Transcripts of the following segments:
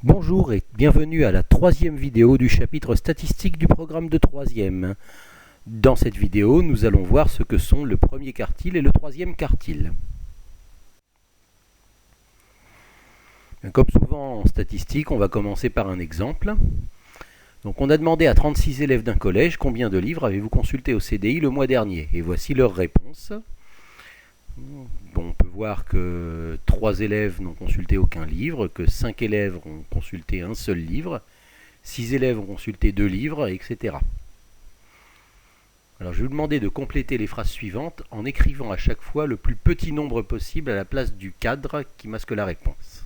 Bonjour et bienvenue à la troisième vidéo du chapitre statistique du programme de troisième. Dans cette vidéo, nous allons voir ce que sont le premier quartile et le troisième quartile. Comme souvent en statistique, on va commencer par un exemple. Donc on a demandé à 36 élèves d'un collège combien de livres avez-vous consulté au CDI le mois dernier. Et voici leurs réponses. Bon, on peut voir que 3 élèves n'ont consulté aucun livre, que 5 élèves ont consulté un seul livre, 6 élèves ont consulté 2 livres, etc. Alors je vais vous demander de compléter les phrases suivantes en écrivant à chaque fois le plus petit nombre possible à la place du cadre qui masque la réponse.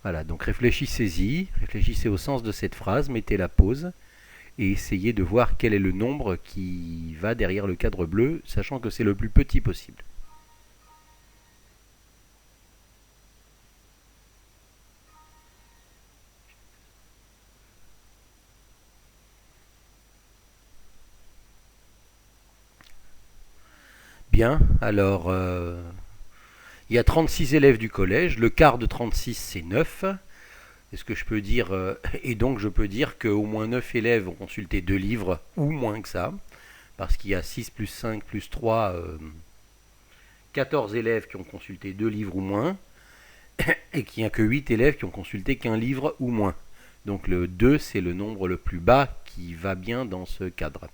Voilà, donc réfléchissez-y, réfléchissez au sens de cette phrase, mettez la pause et essayez de voir quel est le nombre qui va derrière le cadre bleu, sachant que c'est le plus petit possible. Bien, alors il y a 36 élèves du collège, le quart de 36 c'est 9. Est-ce que je peux dire, et donc je peux dire qu'au moins 9 élèves ont consulté 2 livres, ou moins que ça, parce qu'il y a 6 plus 5 plus 3, 14 élèves qui ont consulté 2 livres ou moins, et qu'il n'y a que 8 élèves qui ont consulté qu'un livre ou moins. Donc le 2, c'est le nombre le plus bas qui va bien dans ce cadre.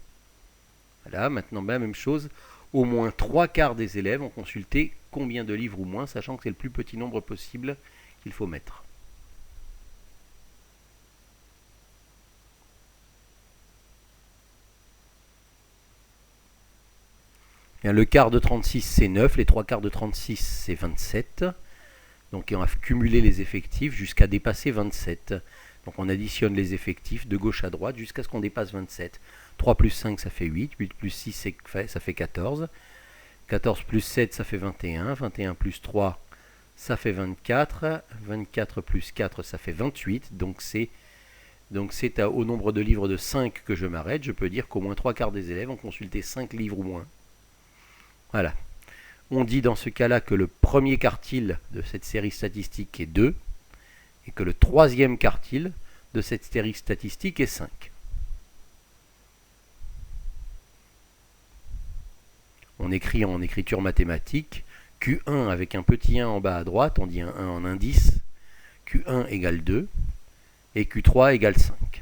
Voilà, maintenant la même chose, au moins 3 quarts des élèves ont consulté combien de livres ou moins, sachant que c'est le plus petit nombre possible qu'il faut mettre. Le quart de 36 c'est 9, les 3 quarts de 36 c'est 27. Donc on va cumuler les effectifs jusqu'à dépasser 27. Donc on additionne les effectifs de gauche à droite jusqu'à ce qu'on dépasse 27. 3 plus 5 ça fait 8, 8 plus 6 ça fait 14. 14 plus 7 ça fait 21, 21 plus 3 ça fait 24, 24 plus 4 ça fait 28. Donc c'est au nombre de livres de 5 que je m'arrête. Je peux dire qu'au moins 3 quarts des élèves ont consulté 5 livres ou moins. Voilà. On dit dans ce cas-là que le premier quartile de cette série statistique est 2 et que le troisième quartile de cette série statistique est 5. On écrit en écriture mathématique Q1 avec un petit 1 en bas à droite, on dit un 1 en indice, Q1 égale 2 et Q3 égale 5.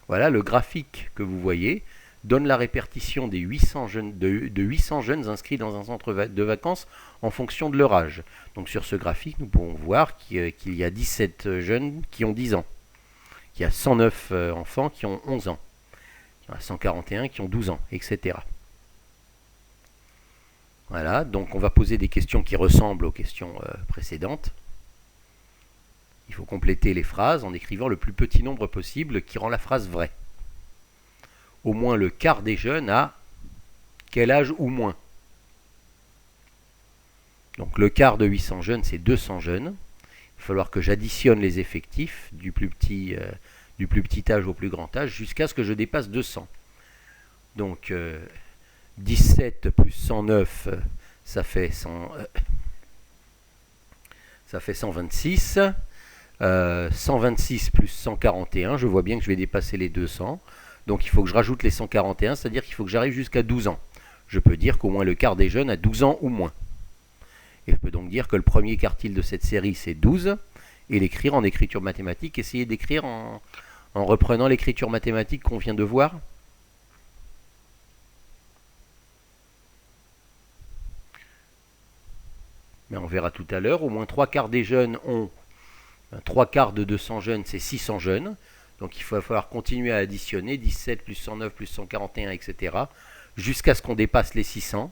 Voilà le graphique que vous voyez donne la répartition des 800 jeunes, de 800 jeunes inscrits dans un centre de vacances en fonction de leur âge. Donc sur ce graphique, nous pouvons voir qu'il y a 17 jeunes qui ont 10 ans, qu'il y a 109 enfants qui ont 11 ans, qu'il y en a 141 qui ont 12 ans, etc. Voilà, donc on va poser des questions qui ressemblent aux questions précédentes. Il faut compléter les phrases en écrivant le plus petit nombre possible qui rend la phrase vraie. Au moins le quart des jeunes a quel âge ou moins. Donc le quart de 800 jeunes, c'est 200 jeunes. Il va falloir que j'additionne les effectifs du plus petit âge au plus grand âge jusqu'à ce que je dépasse 200. Donc 17 plus 109, ça fait 126. 126 plus 141, je vois bien que je vais dépasser les 200. Donc il faut que je rajoute les 141, c'est-à-dire qu'il faut que j'arrive jusqu'à 12 ans. Je peux dire qu'au moins le quart des jeunes a 12 ans ou moins. Et je peux donc dire que le premier quartile de cette série c'est 12, et l'écrire en écriture mathématique, essayer d'écrire en reprenant l'écriture mathématique qu'on vient de voir. Mais on verra tout à l'heure, au moins 3 quarts des jeunes ont 3 quarts de 200 jeunes, c'est 600 jeunes. Donc il va falloir continuer à additionner 17 plus 109 plus 141, etc. jusqu'à ce qu'on dépasse les 600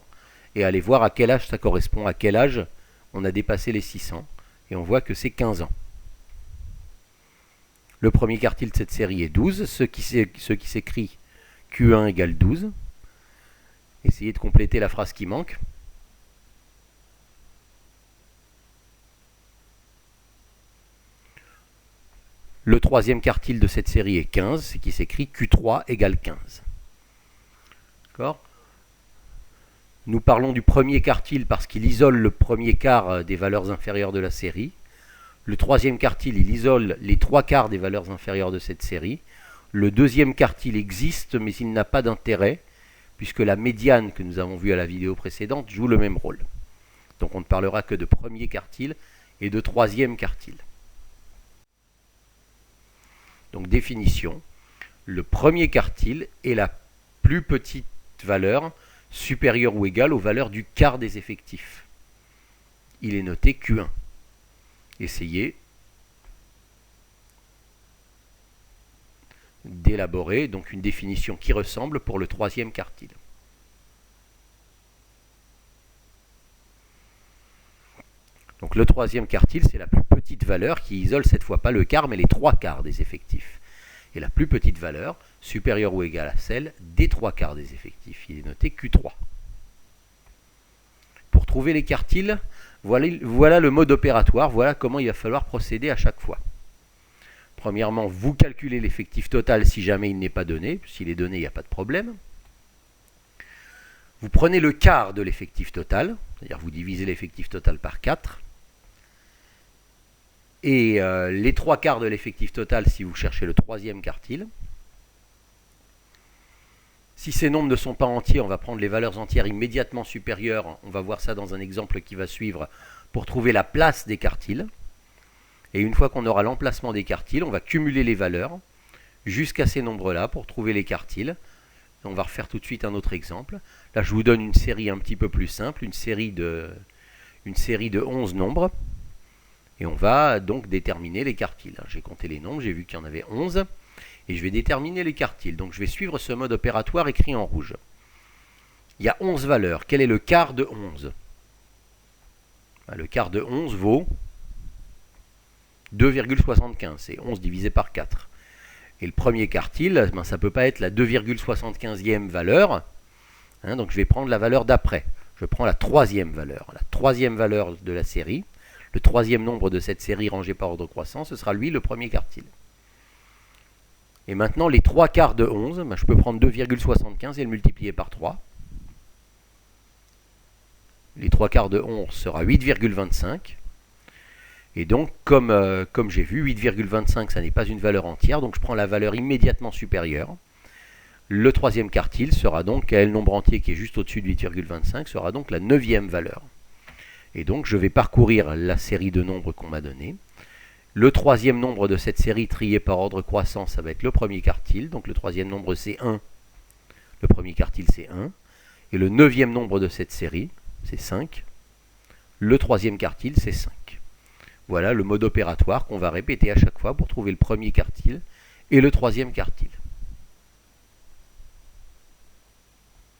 et aller voir à quel âge ça correspond, à quel âge on a dépassé les 600. Et on voit que c'est 15 ans. Le premier quartile de cette série est 12, ce qui s'écrit Q1 égale 12. Essayez de compléter la phrase qui manque. Le troisième quartile de cette série est 15, ce qui s'écrit Q3 égale 15. D'accord ? Nous parlons du premier quartile parce qu'il isole le premier quart des valeurs inférieures de la série. Le troisième quartile, il isole les trois quarts des valeurs inférieures de cette série. Le deuxième quartile existe, mais il n'a pas d'intérêt, puisque la médiane que nous avons vue à la vidéo précédente joue le même rôle. Donc on ne parlera que de premier quartile et de troisième quartile. Donc définition, le premier quartile est la plus petite valeur supérieure ou égale aux valeurs du quart des effectifs. Il est noté Q1. Essayez d'élaborer donc une définition qui ressemble pour le troisième quartile. Donc le troisième quartile, c'est la plus petite valeur qui isole cette fois pas le quart, mais les trois quarts des effectifs. Et la plus petite valeur, supérieure ou égale à celle des trois quarts des effectifs. Il est noté Q3. Pour trouver les quartiles, voilà le mode opératoire, voilà comment il va falloir procéder à chaque fois. Premièrement, vous calculez l'effectif total si jamais il n'est pas donné. S'il est donné, il n'y a pas de problème. Vous prenez le quart de l'effectif total, c'est-à-dire vous divisez l'effectif total par 4. Et les trois quarts de l'effectif total si vous cherchez le troisième quartile. Si ces nombres ne sont pas entiers, on va prendre les valeurs entières immédiatement supérieures. On va voir ça dans un exemple qui va suivre pour trouver la place des quartiles. Et une fois qu'on aura l'emplacement des quartiles, on va cumuler les valeurs jusqu'à ces nombres-là pour trouver les quartiles. On va refaire tout de suite un autre exemple. Là, je vous donne une série un petit peu plus simple, une série de 11 nombres. Et on va donc déterminer les quartiles. J'ai compté les nombres, j'ai vu qu'il y en avait 11. Et je vais déterminer les quartiles. Donc je vais suivre ce mode opératoire écrit en rouge. Il y a 11 valeurs. Quel est le quart de 11 ? Le quart de 11 vaut 2,75. C'est 11 divisé par 4. Et le premier quartile, ça ne peut pas être la 2,75e valeur. Donc je vais prendre la valeur d'après. Je prends la troisième valeur. La troisième valeur de la série. Le troisième nombre de cette série rangée par ordre croissant, ce sera lui le premier quartile. Et maintenant, les trois quarts de 11, je peux prendre 2,75 et le multiplier par 3. Les trois quarts de 11 sera 8,25. Et donc, comme j'ai vu, 8,25, ça n'est pas une valeur entière, donc je prends la valeur immédiatement supérieure. Le troisième quartile sera donc, quel nombre entier qui est juste au-dessus de 8,25, sera donc la 9e valeur. Et donc, je vais parcourir la série de nombres qu'on m'a donnée. Le troisième nombre de cette série trié par ordre croissant, ça va être le premier quartile. Donc, le troisième nombre, c'est 1. Le premier quartile, c'est 1. Et le 9e nombre de cette série, c'est 5. Le troisième quartile, c'est 5. Voilà le mode opératoire qu'on va répéter à chaque fois pour trouver le premier quartile et le troisième quartile.